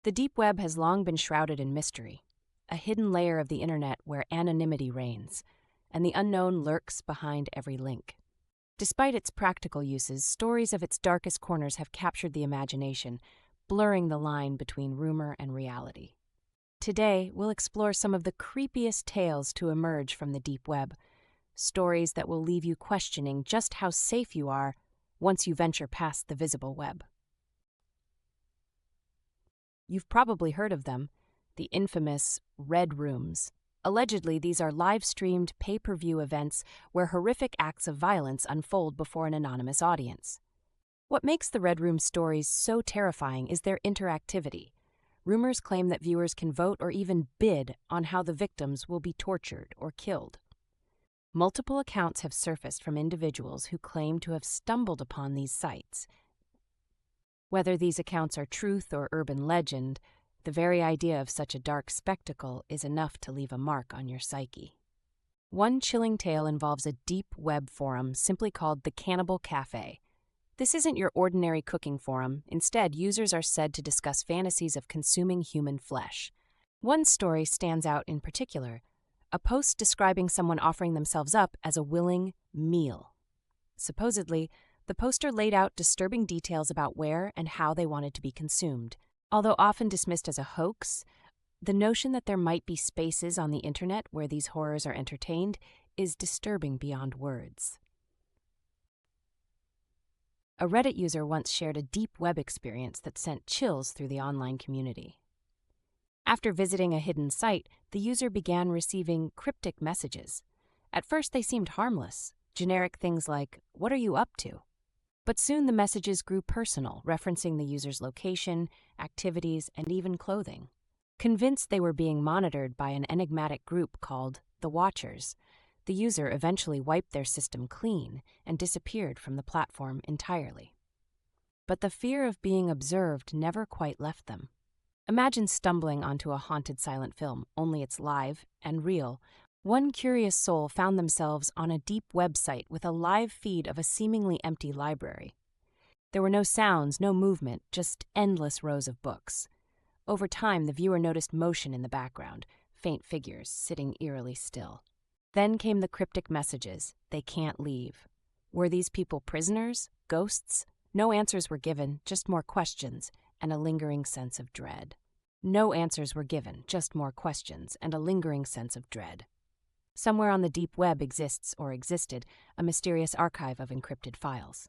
The deep web has long been shrouded in mystery, a hidden layer of the internet where anonymity reigns, and the unknown lurks behind every link. Despite its practical uses, stories of its darkest corners have captured the imagination, blurring the line between rumor and reality. Today, we'll explore some of the creepiest tales to emerge from the deep web, stories that will leave you questioning just how safe you are once you venture past the visible web. You've probably heard of them, the infamous Red Rooms. Allegedly, these are live-streamed pay-per-view events where horrific acts of violence unfold before an anonymous audience. What makes the Red Room stories so terrifying is their interactivity. Rumors claim that viewers can vote or even bid on how the victims will be tortured or killed. Multiple accounts have surfaced from individuals who claim to have stumbled upon these sites. Whether these accounts are truth or urban legend, the very idea of such a dark spectacle is enough to leave a mark on your psyche. One chilling tale involves a deep web forum simply called the Cannibal Cafe. This isn't your ordinary cooking forum. Instead, users are said to discuss fantasies of consuming human flesh. One story stands out in particular, a post describing someone offering themselves up as a willing meal. Supposedly, the poster laid out disturbing details about where and how they wanted to be consumed. Although often dismissed as a hoax, the notion that there might be spaces on the internet where these horrors are entertained is disturbing beyond words. A Reddit user once shared a deep web experience that sent chills through the online community. After visiting a hidden site, the user began receiving cryptic messages. At first, they seemed harmless, generic things like, "What are you up to?" But soon the messages grew personal, referencing the user's location, activities, and even clothing. Convinced they were being monitored by an enigmatic group called the Watchers, the user eventually wiped their system clean and disappeared from the platform entirely. But the fear of being observed never quite left them. Imagine stumbling onto a haunted silent film, only it's live and real. One curious soul found themselves on a deep website with a live feed of a seemingly empty library. There were no sounds, no movement, just endless rows of books. Over time, the viewer noticed motion in the background, faint figures sitting eerily still. Then came the cryptic messages, "They can't leave." Were these people prisoners? Ghosts? No answers were given, just more questions and a lingering sense of dread. No answers were given, just more questions and a lingering sense of dread. Somewhere on the deep web exists, or existed, a mysterious archive of encrypted files.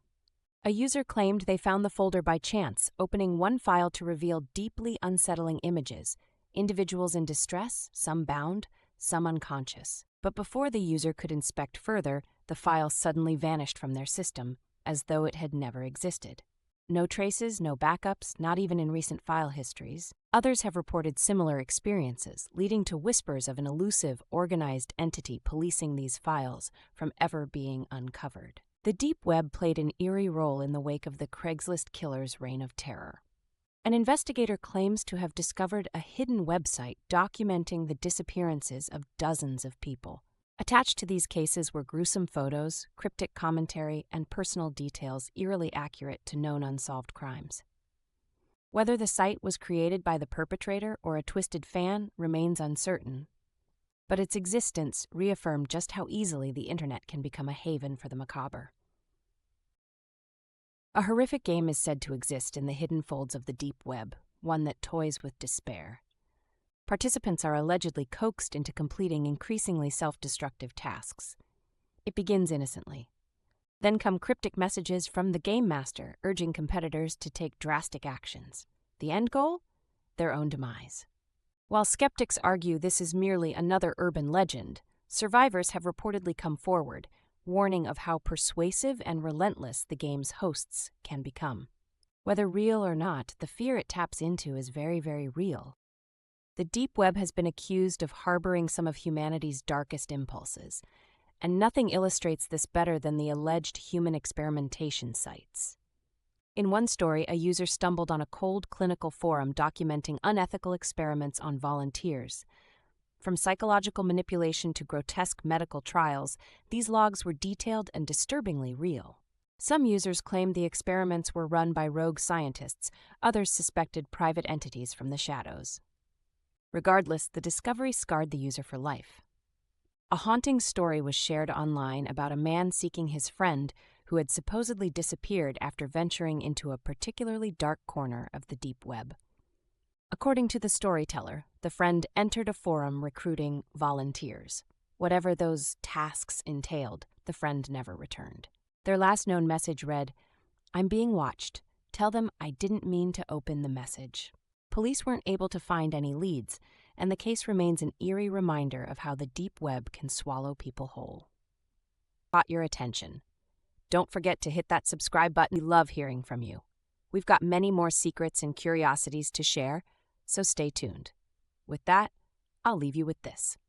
A user claimed they found the folder by chance, opening one file to reveal deeply unsettling images, individuals in distress, some bound, some unconscious. But before the user could inspect further, the file suddenly vanished from their system, as though it had never existed. No traces, no backups, not even in recent file histories. Others have reported similar experiences, leading to whispers of an elusive, organized entity policing these files from ever being uncovered. The deep web played an eerie role in the wake of the Craigslist killer's reign of terror. An investigator claims to have discovered a hidden website documenting the disappearances of dozens of people. Attached to these cases were gruesome photos, cryptic commentary, and personal details eerily accurate to known unsolved crimes. Whether the site was created by the perpetrator or a twisted fan remains uncertain, but its existence reaffirmed just how easily the internet can become a haven for the macabre. A horrific game is said to exist in the hidden folds of the deep web, one that toys with despair. Participants are allegedly coaxed into completing increasingly self-destructive tasks. It begins innocently. Then come cryptic messages from the game master urging competitors to take drastic actions. The end goal? Their own demise. While skeptics argue this is merely another urban legend, survivors have reportedly come forward, warning of how persuasive and relentless the game's hosts can become. Whether real or not, the fear it taps into is very, very real. The deep web has been accused of harboring some of humanity's darkest impulses, and nothing illustrates this better than the alleged human experimentation sites. In one story, a user stumbled on a cold clinical forum documenting unethical experiments on volunteers. From psychological manipulation to grotesque medical trials, these logs were detailed and disturbingly real. Some users claimed the experiments were run by rogue scientists, others suspected private entities from the shadows. Regardless, the discovery scarred the user for life. A haunting story was shared online about a man seeking his friend who had supposedly disappeared after venturing into a particularly dark corner of the deep web. According to the storyteller, the friend entered a forum recruiting volunteers. Whatever those tasks entailed, the friend never returned. Their last known message read, "I'm being watched. Tell them I didn't mean to open the message." Police weren't able to find any leads, and the case remains an eerie reminder of how the deep web can swallow people whole. Caught your attention. Don't forget to hit that subscribe button. We love hearing from you. We've got many more secrets and curiosities to share, so stay tuned. With that, I'll leave you with this.